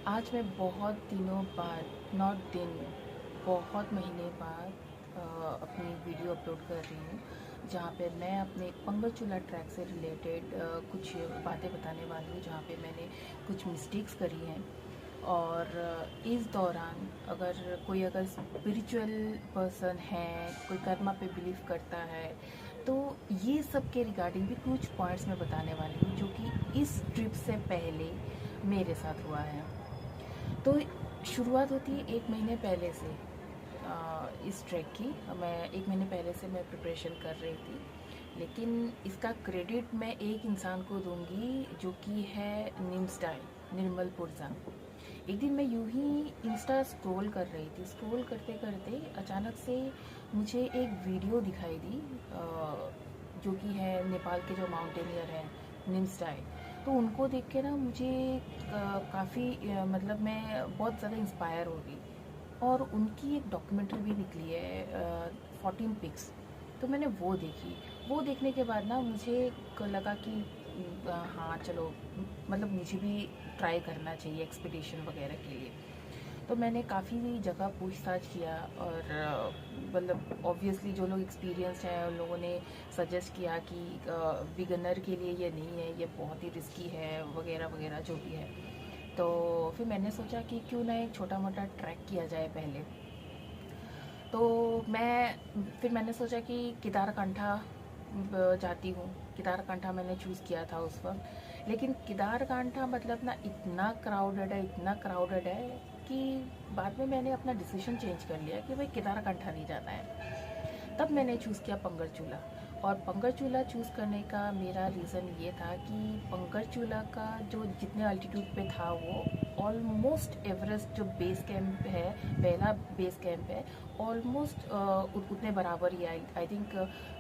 आज मैं बहुत दिनों बाद, नॉट दिन, बहुत महीने बाद अपनी वीडियो अपलोड कर रही हूँ, जहाँ पे मैं अपने पंगरचूला ट्रैक से रिलेटेड कुछ बातें बताने वाली हूँ, जहाँ पे मैंने कुछ मिस्टेक्स करी हैं। और इस दौरान अगर स्पिरिचुअल पर्सन है, कोई कर्मा पे बिलीव करता है, तो ये सब के रिगार्डिंग भी कुछ पॉइंट्स मैं बताने वाली हूँ, जो कि इस ट्रिप से पहले मेरे साथ हुआ है। तो शुरुआत होती है 1 महीने पहले से। इस ट्रैक की मैं 1 महीने पहले से मैं प्रिपरेशन कर रही थी, लेकिन इसका क्रेडिट मैं एक इंसान को दूंगी, जो कि है निम्सडाई, निर्मल पुरजा। एक दिन मैं यूं ही इंस्टा स्क्रॉल कर रही थी, स्क्रॉल करते करते अचानक से मुझे एक वीडियो दिखाई दी, जो कि है नेपाल के जो माउंटेनियर हैं निम्सडाई। तो उनको देख के ना मुझे काफ़ी मतलब मैं बहुत ज़्यादा इंस्पायर हो गई। और उनकी एक डॉक्यूमेंट्री भी निकली है, 14 पिक्स। तो मैंने वो देखी। वो देखने के बाद ना मुझे लगा कि हाँ चलो, मतलब मुझे भी ट्राई करना चाहिए एक्सपीडिशन वगैरह के लिए। तो मैंने काफ़ी जगह पूछताछ किया, और मतलब ऑब्वियसली जो लोग एक्सपीरियंस्ड हैं उन लोगों ने सजेस्ट किया कि बिगनर के लिए ये नहीं है, ये बहुत ही रिस्की है वगैरह वगैरह जो भी है। तो फिर मैंने सोचा कि क्यों ना एक छोटा मोटा ट्रैक किया जाए पहले। तो मैंने सोचा कि केदारकंठा जाती हूँ। केदारकंठा मैंने चूज़ किया था उस वक्त, लेकिन केदारकंठा मतलब ना इतना क्राउडेड है, इतना क्राउडेड है कि बाद में मैंने अपना डिसीजन चेंज कर लिया कि भाई केदारकंठा नहीं जाना है। तब मैंने चूज़ किया पंगरचूला। और पंगरचूला चूज़ करने का मेरा रीज़न ये था कि पंगरचूला का जो जितने अल्टीट्यूड पे था वो ऑलमोस्ट एवरेस्ट जो बेस कैंप है, पहला बेस कैंप है, ऑलमोस्ट उतने बराबर ही, आई थिंक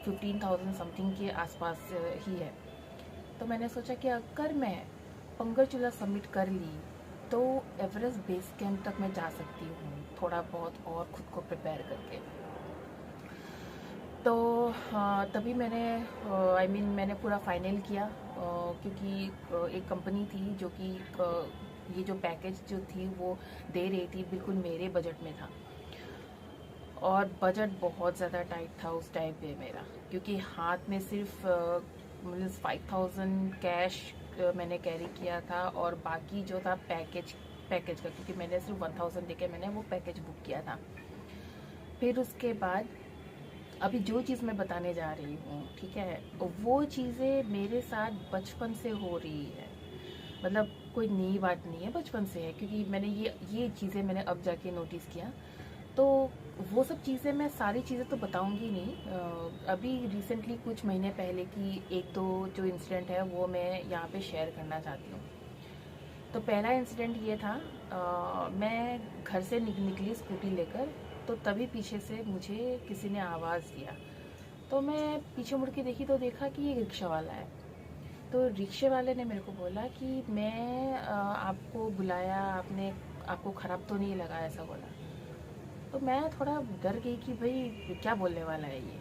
15,000 समथिंग के आसपास ही है। तो मैंने सोचा कि अगर मैं पंगरचूला सबमिट कर ली तो एवरेस्ट बेस कैंप तक मैं जा सकती हूँ, थोड़ा बहुत और खुद को प्रिपेयर करके। तो हाँ, तभी मैंने मैंने पूरा फाइनल किया, क्योंकि एक कंपनी थी जो कि ये जो पैकेज जो थी वो दे रही थी, बिल्कुल मेरे बजट में था। और बजट बहुत ज़्यादा टाइट था उस टाइम पे मेरा, क्योंकि हाथ में सिर्फ मतलब 5,000 कैश मैंने कैरी किया था, और बाकी जो था पैकेज का, क्योंकि मैंने सिर्फ 1,000 देके मैंने वो पैकेज बुक किया था। फिर उसके बाद अभी जो चीज़ मैं बताने जा रही हूँ, ठीक है, वो चीज़ें मेरे साथ बचपन से हो रही है। मतलब कोई नई बात नहीं है, बचपन से है, क्योंकि मैंने ये चीज़ें मैंने अब जाके नोटिस किया। तो वो सब चीज़ें मैं सारी चीज़ें तो बताऊंगी नहीं। अभी रिसेंटली कुछ महीने पहले की एक दो जो इंसिडेंट है वो मैं यहाँ पे शेयर करना चाहती हूँ। तो पहला इंसिडेंट ये था, मैं घर से निकली स्कूटी लेकर, तो तभी पीछे से मुझे किसी ने आवाज़ दिया। तो मैं पीछे मुड़ के देखी तो देखा कि ये रिक्शा वाला है। तो रिक्शे वाले ने मेरे को बोला कि मैं आपको बुलाया, आपने आपको ख़राब तो नहीं लगा, ऐसा बोला। तो मैं थोड़ा डर गई कि भाई क्या बोलने वाला है ये।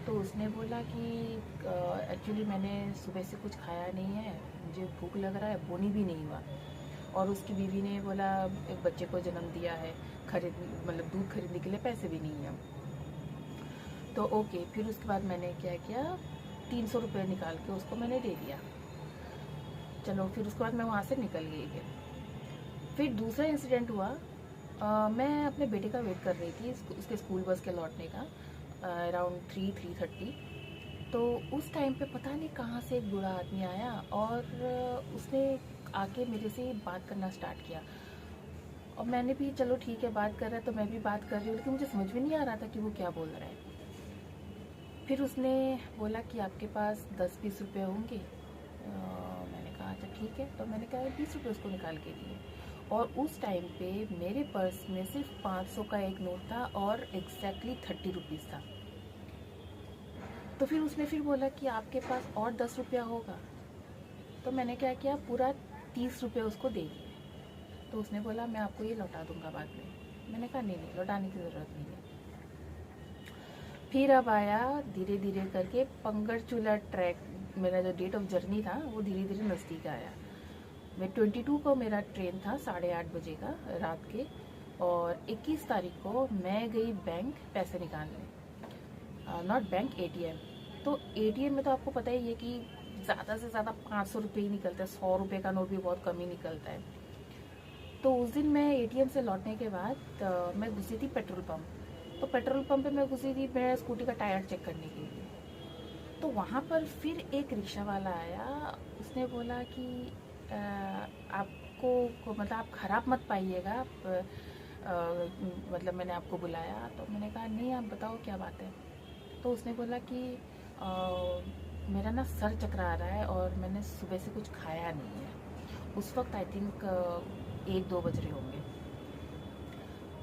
तो उसने बोला कि एक्चुअली मैंने सुबह से कुछ खाया नहीं है, मुझे भूख लग रहा है, बोनी भी नहीं हुआ। और उसकी बीवी ने बोला एक बच्चे को जन्म दिया है, खरीद मतलब दूध खरीदने के लिए पैसे भी नहीं हैं। तो ओके, फिर उसके बाद मैंने क्या किया, 300 रुपये निकाल के उसको मैंने दे दिया। चलो, फिर उसके बाद मैं वहाँ से निकल गई। फिर दूसरा इंसिडेंट हुआ, मैं अपने बेटे का वेट कर रही थी, उसके स्कूल बस के लौटने का, अराउंड 3-3:30। तो उस टाइम पे पता नहीं कहाँ से एक बूढ़ा आदमी आया, और उसने आके मेरे से बात करना स्टार्ट किया। और मैंने भी चलो ठीक है, बात कर रहा है तो मैं भी बात कर रही हूँ, लेकिन मुझे समझ में नहीं आ रहा था कि वो क्या बोल रहा है। फिर उसने बोला कि आपके पास 10-20 रुपये होंगे। मैंने कहा अच्छा ठीक है। तो मैंने कहा 20 रुपये उसको निकाल के दिए। और उस टाइम पे मेरे पर्स में सिर्फ 500 का एक नोट था, और एग्जैक्टली 30 रुपीज़ था। तो फिर उसने फिर बोला कि आपके पास और 10 रुपया होगा। तो मैंने क्या किया, पूरा 30 रुपये उसको दे दिए। तो उसने बोला मैं आपको ये लौटा दूंगा बाद में। मैंने कहा नहीं नहीं, लौटाने की ज़रूरत नहीं है। फिर अब आया धीरे धीरे करके पंगरचूला ट्रैक, मेरा जो डेट ऑफ जर्नी था वो धीरे धीरे नज़दीक आया। मैं 22 को मेरा ट्रेन था 8:30 बजे का रात के, और 21 तारीख को मैं गई बैंक पैसे निकालने, नॉट बैंक, एटीएम। तो एटीएम में तो आपको पता ही है कि ज़्यादा से ज़्यादा 500 रुपये ही निकलता है, 100 रुपये का नोट भी बहुत कम ही निकलता है। तो उस दिन मैं एटीएम से लौटने के बाद मैं घुसी थी पेट्रोल पंप। तो पेट्रोल पंप पे मैं घुसी थी मेरा स्कूटी का टायर चेक करने के लिए। तो वहाँ पर फिर एक रिक्शा वाला आया, उसने बोला कि आपको मतलब आप ख़राब मत पाइएगा, मतलब मैंने आपको बुलाया। तो मैंने कहा नहीं, आप बताओ क्या बात है। तो उसने बोला कि मेरा ना सर चकरा रहा है और मैंने सुबह से कुछ खाया नहीं है। उस वक्त आई थिंक 1-2 बज रहे होंगे।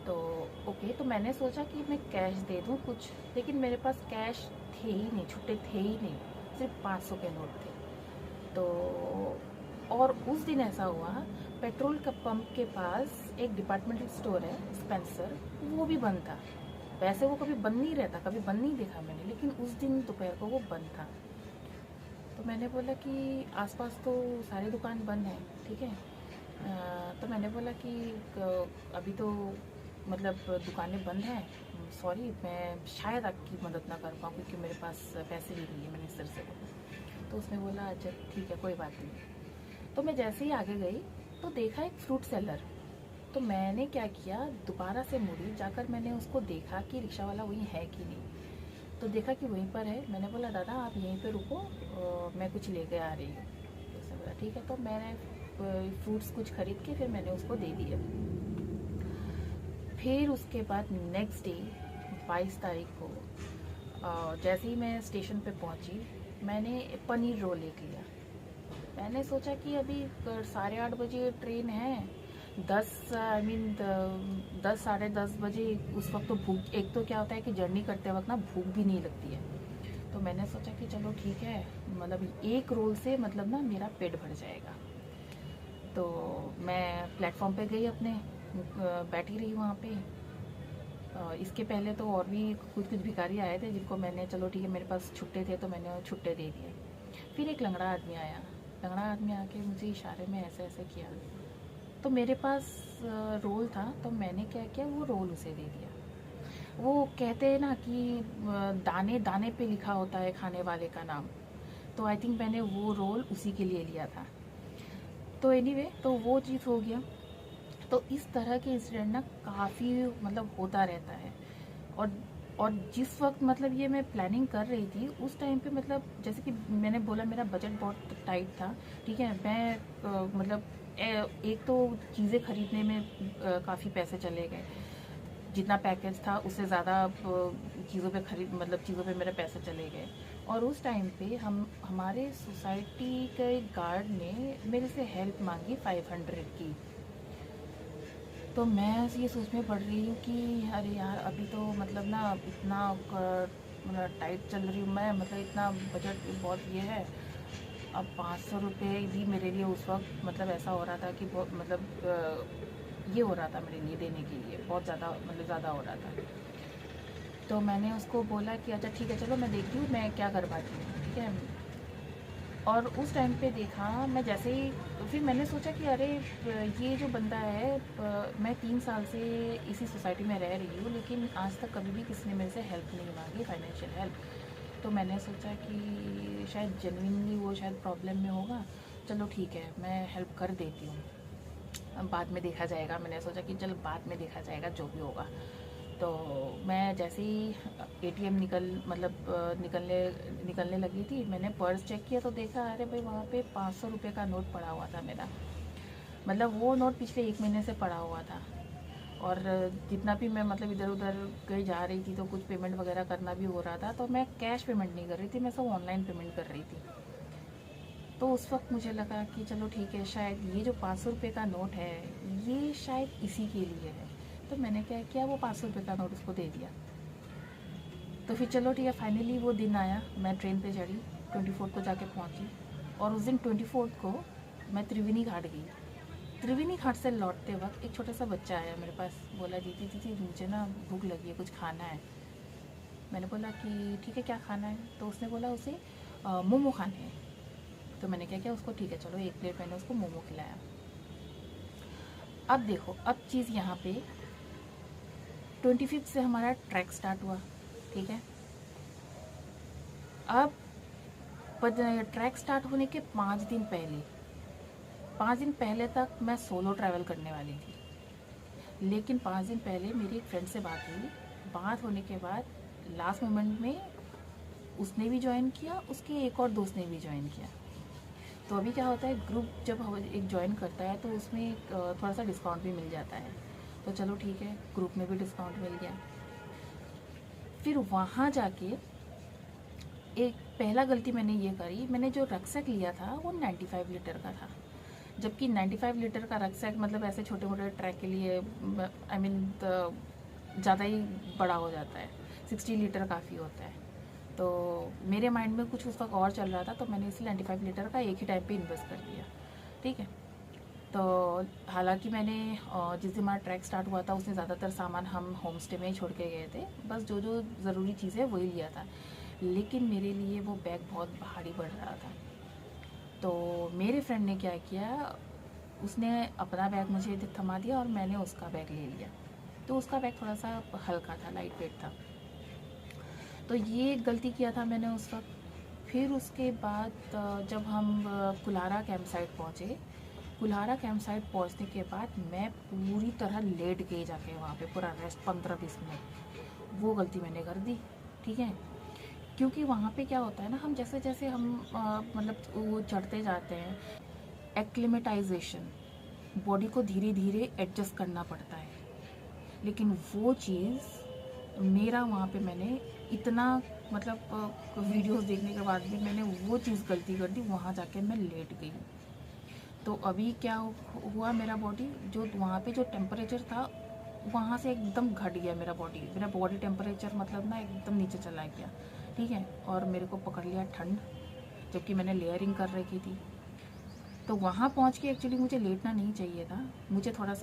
तो ओके, तो मैंने सोचा कि मैं कैश दे दूँ कुछ, लेकिन मेरे पास कैश थे ही नहीं, छुट्टे थे ही नहीं, सिर्फ 500 के नोट थे। तो और उस दिन ऐसा हुआ, पेट्रोल का पंप के पास एक डिपार्टमेंटल स्टोर है स्पेंसर, वो भी बंद था। वैसे वो कभी बंद नहीं रहता, कभी बंद नहीं देखा मैंने, लेकिन उस दिन दोपहर को वो बंद था। तो मैंने बोला कि आसपास तो सारी दुकान बंद है, ठीक है। तो मैंने बोला कि अभी तो मतलब दुकानें बंद हैं, सॉरी, मैं शायद आपकी मदद ना कर पाऊँ क्योंकि मेरे पास पैसे भी नहीं है, मैंने सर से बोला। तो उसने बोला अच्छा ठीक है, कोई बात नहीं। तो मैं जैसे ही आगे गई तो देखा एक फ्रूट सेलर। तो मैंने क्या किया, दोबारा से मुड़ी, जाकर मैंने उसको देखा कि रिक्शा वाला वहीं है कि नहीं। तो देखा कि वहीं पर है। मैंने बोला दादा आप यहीं पे रुको, मैं कुछ लेके आ रही हूँ। तो उसने बोला ठीक है। तो मैंने फ्रूट्स कुछ खरीद के फिर मैंने उसको दे दिया। फिर उसके बाद नेक्स्ट डे 22 तारीख को जैसे ही मैं स्टेशन पे पहुंची, मैंने पनीर रोल एक लिया। मैंने सोचा कि अभी 8:30 बजे ट्रेन है, 10 साढ़े 10 बजे, उस वक्त तो भूख, एक तो क्या होता है कि जर्नी करते वक्त ना भूख भी नहीं लगती है। तो मैंने सोचा कि चलो ठीक है, मतलब एक रोल से मतलब ना मेरा पेट भर जाएगा। तो मैं प्लेटफॉर्म पे गई अपने, बैठी रही वहाँ पे। इसके पहले तो और भी कुछ कुछ भिखारी आए थे जिनको मैंने, चलो ठीक है मेरे पास छुट्टे थे तो मैंने छुट्टे दे दिए। फिर एक लंगड़ा आदमी आया, लंगड़ा आदमी आके मुझे इशारे में ऐसे ऐसे किया। तो मेरे पास रोल था, तो मैंने क्या किया, वो रोल उसे दे दिया। वो कहते हैं ना कि दाने दाने पे लिखा होता है खाने वाले का नाम, तो आई थिंक मैंने वो रोल उसी के लिए लिया था। तो एनीवे, तो वो चीज़ हो गया। तो इस तरह के इंसिडेंट ना काफ़ी मतलब होता रहता है। और और जिस वक्त मतलब ये मैं प्लानिंग कर रही थी उस टाइम पे, मतलब जैसे कि मैंने बोला मेरा बजट बहुत टाइट था, ठीक है। मैं मतलब एक तो चीज़ें खरीदने में काफ़ी पैसे चले गए, जितना पैकेज था उससे ज़्यादा चीज़ों पे खरीद, मतलब चीज़ों पे मेरे पैसे चले गए। और उस टाइम पे हमारे सोसाइटी के गार्ड ने मेरे से हेल्प मांगी 500 की। तो मैं ये सोच में पड़ रही हूँ कि अरे यार अभी तो मतलब ना इतना मतलब टाइट चल रही हूँ मैं, मतलब इतना बजट बहुत ये है। अब 500 रुपये भी मेरे लिए उस वक्त मतलब ऐसा हो रहा था कि बहुत मतलब ये हो रहा था मेरे लिए देने के लिए, बहुत ज़्यादा मतलब ज़्यादा हो रहा था। तो मैंने उसको बोला कि अच्छा ठीक है चलो मैं देखती हूँ मैं क्या कर पाती हूँ, ठीक है। और उस टाइम पे देखा मैं जैसे ही, फिर मैंने सोचा कि अरे ये जो बंदा है, मैं 3 साल से इसी सोसाइटी में रह रही हूँ लेकिन आज तक कभी भी किसी ने मेरे से हेल्प नहीं मांगी, फाइनेंशियल हेल्प। तो मैंने सोचा कि शायद जेन्युइनली वो शायद प्रॉब्लम में होगा, चलो ठीक है मैं हेल्प कर देती हूँ, अब बाद में देखा जाएगा। मैंने सोचा कि चल बाद में देखा जाएगा जो भी होगा। तो मैं जैसे ही एटीएम निकलने लगी थी, मैंने पर्स चेक किया तो देखा अरे भाई वहाँ पे 500 रुपये का नोट पड़ा हुआ था मेरा। मतलब वो नोट पिछले 1 महीने से पड़ा हुआ था। और जितना भी मैं मतलब इधर उधर कहीं जा रही थी तो कुछ पेमेंट वगैरह करना भी हो रहा था, तो मैं कैश पेमेंट नहीं कर रही थी, मैं सब ऑनलाइन पेमेंट कर रही थी। तो उस वक्त मुझे लगा कि चलो ठीक है, शायद ये जो 500 रुपये का नोट है ये शायद इसी के लिए है। तो मैंने क्या किया, वो 500 रुपये का नोट उसको दे दिया। तो फिर चलो ठीक है, फाइनली वो दिन आया, मैं ट्रेन पे चढ़ी, 24 को जाके पहुंची। और उस दिन 24 को मैं त्रिवेणी घाट गई। त्रिवेणी घाट से लौटते वक्त एक छोटा सा बच्चा आया मेरे पास, बोला दीदी दीदी मुझे ना भूख लगी है, कुछ खाना है। मैंने बोला कि ठीक है क्या खाना है। तो उसने बोला उसे मोमो खाने हैं। तो मैंने क्या किया, उसको ठीक है चलो 1 प्लेट मैंने उसको मोमो खिलाया। अब देखो, अब चीज़ यहाँ पे 25 से हमारा ट्रैक स्टार्ट हुआ, ठीक है। अब ट्रैक स्टार्ट होने के 5 दिन पहले तक मैं सोलो ट्रैवल करने वाली थी, लेकिन 5 दिन पहले मेरी एक फ्रेंड से बात हुई। बात होने के बाद लास्ट मोमेंट में उसने भी ज्वाइन किया, उसके एक और दोस्त ने भी ज्वाइन किया। तो अभी क्या होता है, ग्रुप जब एक ज्वाइन करता है तो उसमें थोड़ा सा डिस्काउंट भी मिल जाता है। तो चलो ठीक है, ग्रुप में भी डिस्काउंट मिल गया। फिर वहाँ जाके एक पहला गलती मैंने ये करी, मैंने जो रक्सैक लिया था वो 95 लीटर का था, जबकि 95 लीटर का रक्सैक मतलब ऐसे छोटे मोटे ट्रैक के लिए आई मीन ज़्यादा ही बड़ा हो जाता है, 60 लीटर काफ़ी होता है। तो मेरे माइंड में कुछ उस वक्त और चल रहा था, तो मैंने इसलिए 95 लीटर का एक ही टाइम पे इन्वेस्ट कर दिया, ठीक है। तो हालांकि मैंने जिस दिन हमारा ट्रैक स्टार्ट हुआ था उसमें ज़्यादातर सामान हम होम स्टे में ही छोड़ के गए थे, बस जो जो ज़रूरी चीज़ें वही लिया था, लेकिन मेरे लिए वो बैग बहुत भारी पड़ रहा था। तो मेरे फ्रेंड ने क्या किया, उसने अपना बैग मुझे थमा दिया और मैंने उसका बैग ले लिया। तो उसका बैग थोड़ा सा हल्का था, लाइट वेट था। तो ये गलती किया था मैंने उस वक्त। फिर उसके बाद जब हम कुलारा कैंप साइट पहुँचे, कुल्हारा कैंप साइट पहुँचने के बाद मैं पूरी तरह लेट गई जाके वहाँ पे, पूरा रेस्ट 15-20 मिनट, वो गलती मैंने कर दी, ठीक है। क्योंकि वहाँ पे क्या होता है ना, हम जैसे जैसे हम मतलब वो चढ़ते जाते हैं, एक्लिमेटाइजेशन, बॉडी को धीरे धीरे एडजस्ट करना पड़ता है। लेकिन वो चीज़ मेरा वहाँ पे मैंने इतना मतलब वीडियोस देखने के बाद भी मैंने वो चीज़ गलती कर दी, वहाँ जाके मैं लेट गई। तो अभी क्या हुआ, मेरा बॉडी जो वहाँ पे जो टेम्परेचर था वहाँ से एकदम घट गया, मेरा बॉडी टेम्परेचर मतलब ना एकदम नीचे चला गया, ठीक है। और मेरे को पकड़ लिया ठंड, जबकि मैंने लेयरिंग कर रखी थी। तो वहाँ पहुँच के एक्चुअली मुझे लेटना नहीं चाहिए था, मुझे थोड़ा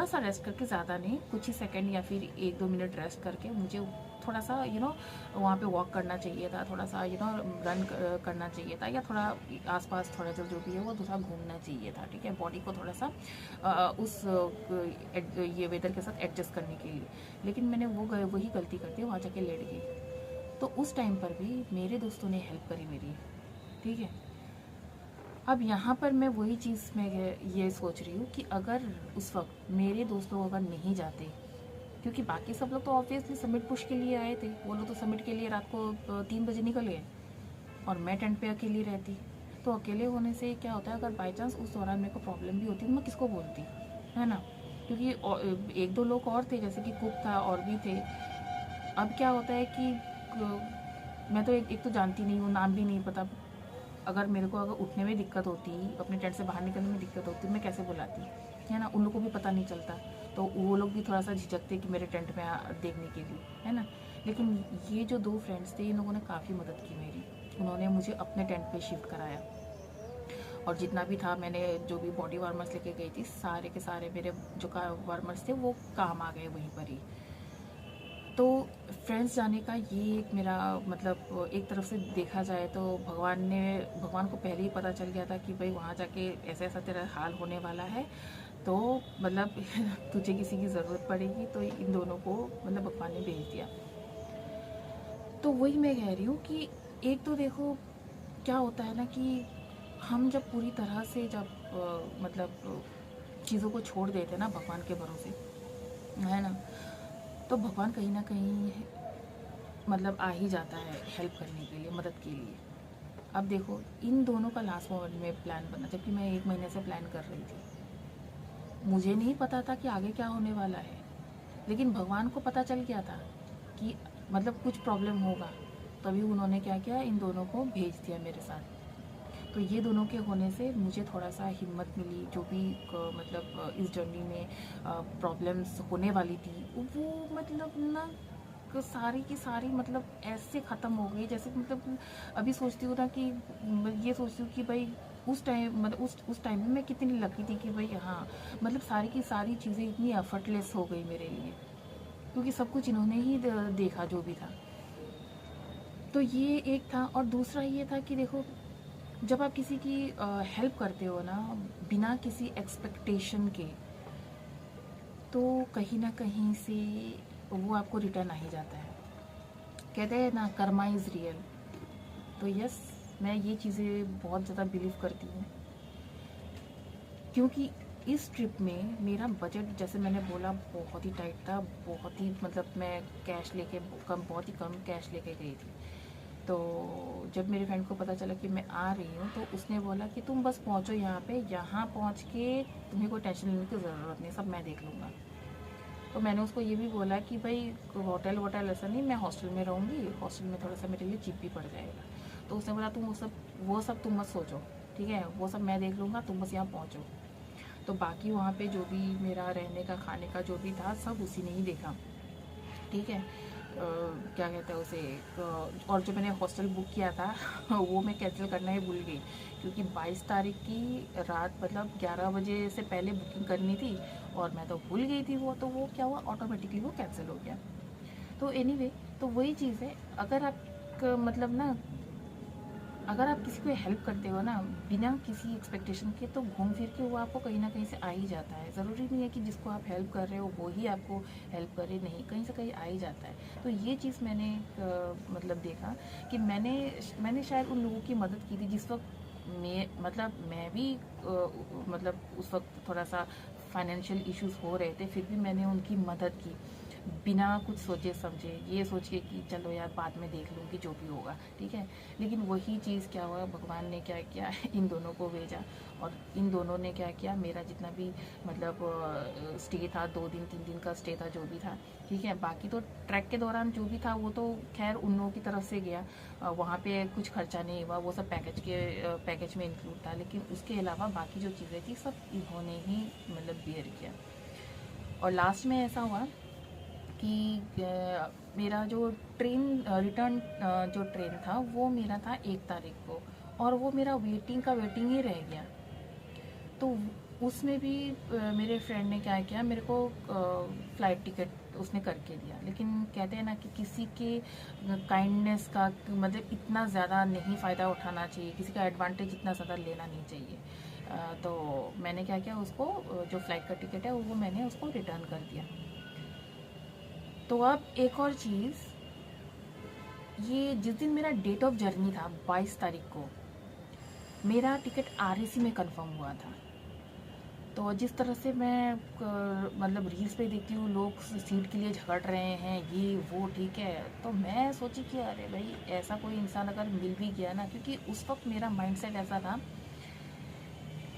सा रेस्ट करके, ज़्यादा नहीं, कुछ ही सेकंड या फिर 1-2 मिनट रेस्ट करके मुझे थोड़ा सा वहाँ पे वॉक करना चाहिए था, थोड़ा सा रन करना चाहिए था, या थोड़ा आसपास थोड़ा जो भी है वो थोड़ा घूमना चाहिए था, ठीक है, बॉडी को थोड़ा सा उस ये वेदर के साथ एडजस्ट करने के लिए। लेकिन मैंने वही गलती कर दी, वहाँ जाके लेट गई। तो उस टाइम पर भी मेरे दोस्तों ने हेल्प करी मेरी, ठीक है। अब यहाँ पर मैं वही चीज़ में ये सोच रही हूँ कि अगर उस वक्त मेरे दोस्त लोग अगर नहीं जाते, क्योंकि बाकी सब लोग तो ऑब्वियसली समिट पुश के लिए आए थे, वो लोग तो समिट के लिए रात को 3 बजे निकल गए और मैं टेंट पे अकेली रहती। तो अकेले होने से क्या होता है, अगर बाई चांस उस दौरान मेरे को प्रॉब्लम भी होती तो मैं किसको बोलती, है ना। क्योंकि 1-2 लोग और थे, जैसे कि कुक था और भी थे। अब क्या होता है कि मैं तो एक तो जानती नहीं हूँ, नाम भी नहीं पता। अगर मेरे को उठने में दिक्कत होती, अपने टेंट से बाहर निकलने में दिक्कत होती, मैं कैसे बुलाती, है ना। उन लोगों को भी पता नहीं चलता, तो वो लोग भी थोड़ा सा झिझकते कि मेरे टेंट में देखने के लिए, है ना। लेकिन ये जो 2 फ्रेंड्स थे, इन लोगों ने काफ़ी मदद की मेरी। उन्होंने मुझे अपने टेंट पे शिफ्ट कराया, और जितना भी था, मैंने जो भी बॉडी वार्मर्स लेके गई थी, सारे के सारे मेरे जो वार्मर्स थे वो काम आ गए वहीं पर ही। तो फ्रेंड्स जाने का ये एक मेरा मतलब, एक तरफ से देखा जाए तो भगवान को पहले ही पता चल गया था कि भाई वहाँ जाके ऐसा ऐसा तेरा हाल होने वाला है, तो मतलब तुझे किसी की ज़रूरत पड़ेगी, तो इन दोनों को मतलब भगवान ने भेज दिया। तो वही मैं कह रही हूँ कि एक तो देखो क्या होता है ना, कि हम जब पूरी तरह से मतलब चीज़ों को छोड़ देते हैं ना भगवान के भरोसे, है ना, तो भगवान कहीं ना कहीं मतलब आ ही जाता है हेल्प करने के लिए, मदद के लिए। अब देखो, इन दोनों का लास्ट मोमेंट में प्लान बना, जबकि मैं 1 महीने से प्लान कर रही थी। मुझे नहीं पता था कि आगे क्या होने वाला है, लेकिन भगवान को पता चल गया था कि मतलब कुछ प्रॉब्लम होगा, तभी उन्होंने क्या किया, इन दोनों को भेज दिया मेरे साथ। तो ये दोनों के होने से मुझे थोड़ा सा हिम्मत मिली, जो भी मतलब इस जर्नी में प्रॉब्लम्स होने वाली थी, वो मतलब ना सारी की सारी मतलब ऐसे ख़त्म हो गई, जैसे मतलब अभी सोचती हूँ ना कि ये सोचती हूँ कि भाई उस टाइम मतलब उस टाइम में मैं कितनी लकी थी कि भाई हाँ, मतलब सारी की सारी चीज़ें इतनी एफर्टलेस हो गई मेरे लिए, क्योंकि सब कुछ इन्होंने ही देखा जो भी था। तो ये एक था, और दूसरा ये था कि देखो जब आप किसी की हेल्प करते हो ना बिना किसी एक्सपेक्टेशन के, तो कहीं ना कहीं से वो आपको रिटर्न आ ही जाता है। कहते हैं ना, कर्मा इज़ रियल। तो यस, मैं ये चीज़ें बहुत ज़्यादा बिलीव करती हूँ, क्योंकि इस ट्रिप में मेरा बजट, जैसे मैंने बोला, बहुत ही टाइट था। बहुत ही मतलब मैं कैश लेके बहुत ही कम कैश लेके गई थी। तो जब मेरे फ्रेंड को पता चला कि मैं आ रही हूँ, तो उसने बोला कि तुम बस पहुँचो यहाँ पे, यहाँ पहुँच के तुम्हें कोई टेंशन लेने की ज़रूरत नहीं, सब मैं देख लूँगा। तो मैंने उसको ये भी बोला कि भाई होटल वोटल ऐसा नहीं, मैं हॉस्टल में रहूँगी, हॉस्टल में थोड़ा सा मेरे लिए चीप भी पड़ जाएगा। तो उसने बोला तुम वो सब तुम मत सोचो, ठीक है, वो सब मैं देख लूँगा, तुम बस यहाँ पहुँचो। तो बाकी वहाँ पे जो भी मेरा रहने का खाने का जो भी था, सब उसी ने ही देखा, ठीक है। क्या कहते हैं उसे, और जो मैंने हॉस्टल बुक किया था वो मैं कैंसिल करना ही भूल गई, क्योंकि 22 तारीख की रात, मतलब 11 बजे से पहले बुकिंग करनी थी, और मैं तो भूल गई थी वो। तो वो क्या हुआ, ऑटोमेटिकली वो कैंसिल हो गया। तो एनीवे, तो वही चीज़ है, अगर आप मतलब ना, अगर आप किसी को हेल्प करते हो ना बिना किसी एक्सपेक्टेशन के, तो घूम फिर के वो आपको कहीं ना कहीं से आ ही जाता है। ज़रूरी नहीं है कि जिसको आप हेल्प कर रहे हो वो ही आपको हेल्प करे, नहीं, कहीं से कहीं आ ही जाता है। तो ये चीज़ मैंने मतलब देखा कि मैंने शायद उन लोगों की मदद की थी जिस वक्त मैं भी मतलब उस वक्त थोड़ा सा फाइनेंशियल इश्यूज हो रहे थे, फिर भी मैंने उनकी मदद की बिना कुछ सोचे समझे, ये सोच के कि चलो यार बाद में देख लूँगी जो भी होगा, ठीक है। लेकिन वही चीज़ क्या हुआ, भगवान ने क्या किया इन दोनों को भेजा, और इन दोनों ने क्या किया, मेरा जितना भी मतलब स्टे था, 2 दिन 3 दिन का स्टे था, जो भी था, ठीक है। बाकी तो ट्रैक के दौरान जो भी था वो तो खैर उन लोगों की तरफ से गया, वहाँ पे कुछ खर्चा नहीं हुआ, वो सब पैकेज में इंक्लूड था। लेकिन उसके अलावा बाकी जो चीज़ें थी सब इन्होंने ही मतलब बियर किया। और लास्ट में ऐसा हुआ कि मेरा जो रिटर्न जो ट्रेन था वो मेरा था 1 तारीख को, और वो मेरा वेटिंग ही रह गया। तो उसमें भी मेरे फ्रेंड ने क्या किया, मेरे को फ़्लाइट टिकट उसने करके दिया। लेकिन कहते हैं ना कि किसी के काइंडनेस का मतलब इतना ज़्यादा नहीं फ़ायदा उठाना चाहिए, किसी का एडवांटेज इतना ज़्यादा लेना नहीं चाहिए। तो मैंने क्या किया, उसको जो फ़्लाइट का टिकट है वो मैंने उसको रिटर्न कर दिया। तो अब एक और चीज़, ये जिस दिन मेरा डेट ऑफ जर्नी था 22 तारीख को, मेरा टिकट आरएसी में कंफर्म हुआ था। तो जिस तरह से मैं मतलब रील्स पे देखती हूँ, लोग सीट के लिए झगड़ रहे हैं, ये वो, ठीक है। तो मैं सोची कि अरे भाई ऐसा कोई इंसान अगर मिल भी गया ना, क्योंकि उस वक्त मेरा माइंडसेट ऐसा था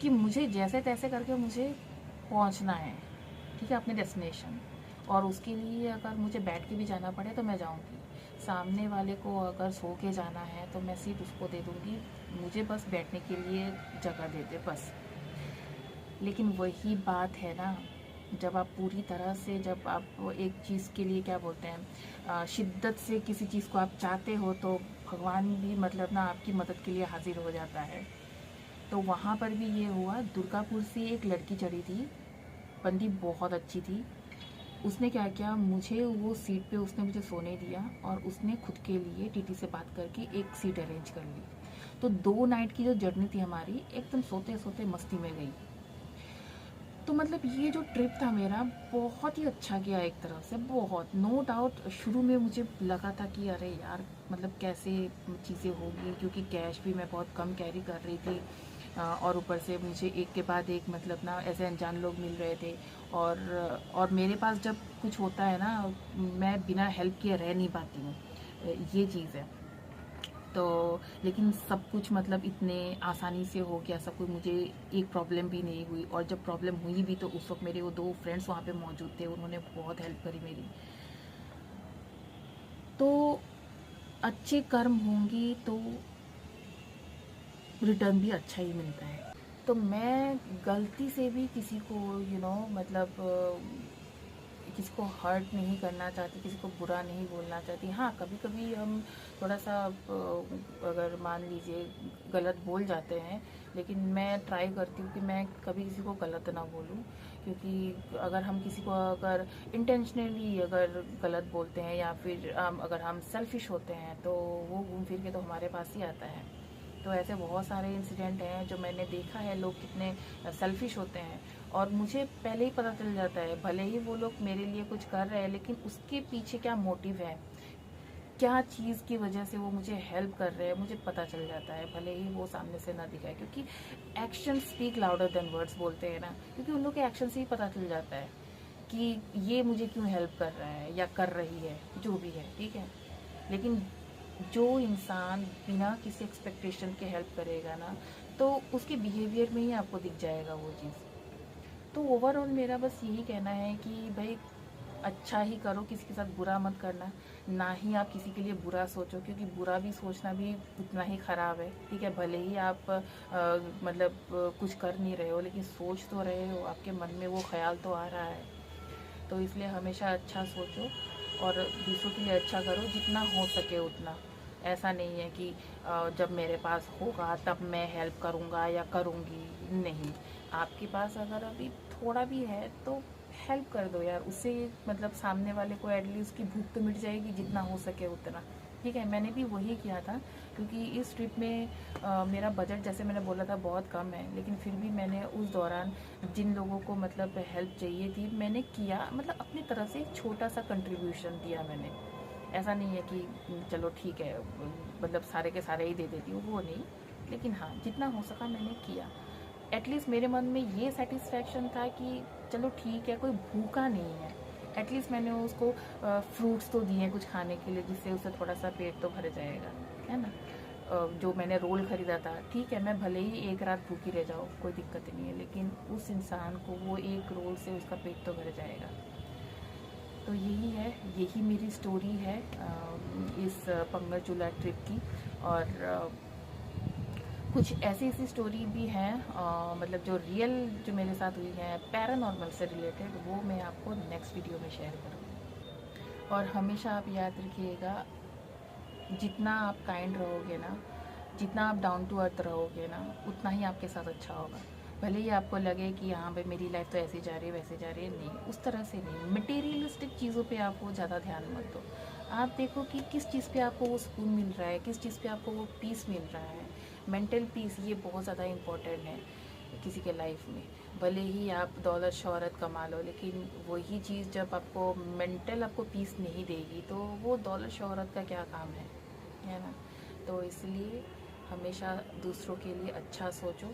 कि मुझे जैसे तैसे करके मुझे पहुँचना है, ठीक है, अपने डेस्टिनेशन। और उसके लिए अगर मुझे बैठ के भी जाना पड़े तो मैं जाऊँगी। सामने वाले को अगर सो के जाना है तो मैं सीट उसको दे दूँगी, मुझे बस बैठने के लिए जगह दे दे बस। लेकिन वही बात है ना, जब आप पूरी तरह से, जब आप एक चीज़ के लिए क्या बोलते हैं, शिद्दत से किसी चीज़ को आप चाहते हो, तो भगवान भी मतलब ना आपकी मदद के लिए हाजिर हो जाता है। तो वहाँ पर भी ये हुआ, दुर्गापुर से एक लड़की चढ़ी थी, बंदी बहुत अच्छी थी। उसने क्या किया, मुझे वो सीट पे उसने मुझे सोने दिया, और उसने खुद के लिए टीटी से बात करके एक सीट अरेंज कर ली। तो 2 नाइट की जो जर्नी थी हमारी, एकदम सोते सोते मस्ती में गई। तो मतलब ये जो ट्रिप था मेरा, बहुत ही अच्छा गया एक तरफ से, बहुत, नो डाउट। शुरू में मुझे लगा था कि अरे यार मतलब कैसे चीज़ें होगी, क्योंकि कैश भी मैं बहुत कम कैरी कर रही थी, और ऊपर से मुझे एक के बाद एक मतलब ना ऐसे अनजान लोग मिल रहे थे। और मेरे पास जब कुछ होता है ना, मैं बिना हेल्प किए रह नहीं पाती हूँ, ये चीज़ है। तो लेकिन सब कुछ मतलब इतने आसानी से हो गया सब कुछ, मुझे एक प्रॉब्लम भी नहीं हुई। और जब प्रॉब्लम हुई भी तो उस वक्त मेरे वो 2 फ्रेंड्स वहाँ पे मौजूद थे, उन्होंने बहुत हेल्प करी मेरी। तो अच्छे कर्म होंगी तो रिटर्न भी अच्छा ही मिलता है। तो मैं गलती से भी किसी को मतलब किसी को हर्ट नहीं करना चाहती, किसी को बुरा नहीं बोलना चाहती। हाँ, कभी कभी हम थोड़ा सा अगर मान लीजिए गलत बोल जाते हैं, लेकिन मैं ट्राई करती हूँ कि मैं कभी किसी को गलत ना बोलूँ। क्योंकि अगर हम किसी को अगर इंटेंशनली अगर गलत बोलते हैं, या फिर अगर हम सेल्फिश होते हैं, तो वो घूम फिर के तो हमारे पास ही आता है। तो ऐसे बहुत सारे इंसिडेंट हैं जो मैंने देखा है, लोग कितने सेल्फिश होते हैं और मुझे पहले ही पता चल जाता है, भले ही वो लोग मेरे लिए कुछ कर रहे हैं लेकिन उसके पीछे क्या मोटिव है, क्या चीज़ की वजह से वो मुझे हेल्प कर रहे हैं, मुझे पता चल जाता है, भले ही वो सामने से ना दिखाए, क्योंकि action speak louder than words बोलते हैं ना, क्योंकि उन लोग के एक्शन से ही पता चल जाता है कि ये मुझे क्यों हेल्प कर रहा है या कर रही है, जो भी है, ठीक है। लेकिन जो इंसान बिना किसी एक्सपेक्टेशन के हेल्प करेगा ना, तो उसके बिहेवियर में ही आपको दिख जाएगा वो चीज़। तो ओवरऑल मेरा बस यही कहना है कि भाई अच्छा ही करो, किसी के साथ बुरा मत करना, ना ही आप किसी के लिए बुरा सोचो, क्योंकि बुरा भी सोचना भी उतना ही ख़राब है, ठीक है। भले ही आप कुछ कर नहीं रहे हो लेकिन सोच तो रहे हो, आपके मन में वो ख्याल तो आ रहा है। तो इसलिए हमेशा अच्छा सोचो और दूसरों के लिए अच्छा करो जितना हो सके उतना। ऐसा नहीं है कि जब मेरे पास होगा तब मैं हेल्प करूँगा या करूँगी, नहीं। आपके पास अगर अभी थोड़ा भी है तो हेल्प कर दो यार, उससे मतलब सामने वाले को एटलीस्ट की भूख तो मिट जाएगी, जितना हो सके उतना, ठीक है। मैंने भी वही किया था, क्योंकि इस ट्रिप में मेरा बजट जैसे मैंने बोला था बहुत कम है, लेकिन फिर भी मैंने उस दौरान जिन लोगों को मतलब हेल्प चाहिए थी मैंने किया, मतलब अपनी तरफ से एक छोटा सा कंट्रीब्यूशन दिया मैंने। ऐसा नहीं है कि चलो ठीक है मतलब सारे के सारे ही दे देती हूँ, वो नहीं, लेकिन हाँ जितना हो सका मैंने किया। एटलीस्ट मेरे मन में ये सेटिस्फैक्शन था कि चलो ठीक है, कोई भूखा नहीं है, एटलीस्ट मैंने उसको फ्रूट्स तो दिए कुछ खाने के लिए, जिससे उसे थोड़ा सा पेट तो भर जाएगा, है ना। जो मैंने रोल ख़रीदा था, ठीक है मैं भले ही एक रात भूखी रह जाऊँ, कोई दिक्कत नहीं है, लेकिन उस इंसान को वो एक रोल से उसका पेट तो भर जाएगा। तो यही है, यही मेरी स्टोरी है इस पंगल चूल्हा ट्रिप की। और कुछ ऐसी ऐसी स्टोरी भी हैं मतलब जो रियल जो मेरे साथ हुई है पैरानॉर्मल से रिलेटेड, वो मैं आपको नेक्स्ट वीडियो में शेयर करूँगी। और हमेशा आप याद रखिएगा, जितना आप काइंड रहोगे ना, जितना आप डाउन टू अर्थ रहोगे ना, उतना ही आपके साथ अच्छा होगा। भले ही आपको लगे कि हाँ भाई मेरी लाइफ तो ऐसी जा रही है वैसे जा रही है, नहीं, उस तरह से नहीं। मटेरियलिस्टिक चीज़ों पे आपको ज़्यादा ध्यान मत दो। आप देखो कि किस चीज़ पे आपको वो सुकून मिल रहा है, किस चीज़ पे आपको वो पीस मिल रहा है। मेंटल पीस ये बहुत ज़्यादा इम्पोर्टेंट है किसी के लाइफ में। भले ही आप दौलत शोहरत कमा लो, लेकिन वही चीज़ जब आपको मेंटल आपको पीस नहीं देगी तो वो दौलत शोहरत का क्या काम है ना। तो इसलिए हमेशा दूसरों के लिए अच्छा सोचो,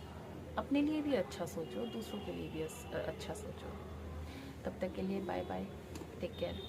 अपने लिए भी अच्छा सोचो, दूसरों के लिए भी अच्छा सोचो। तब तक के लिए बाय बाय, टेक केयर।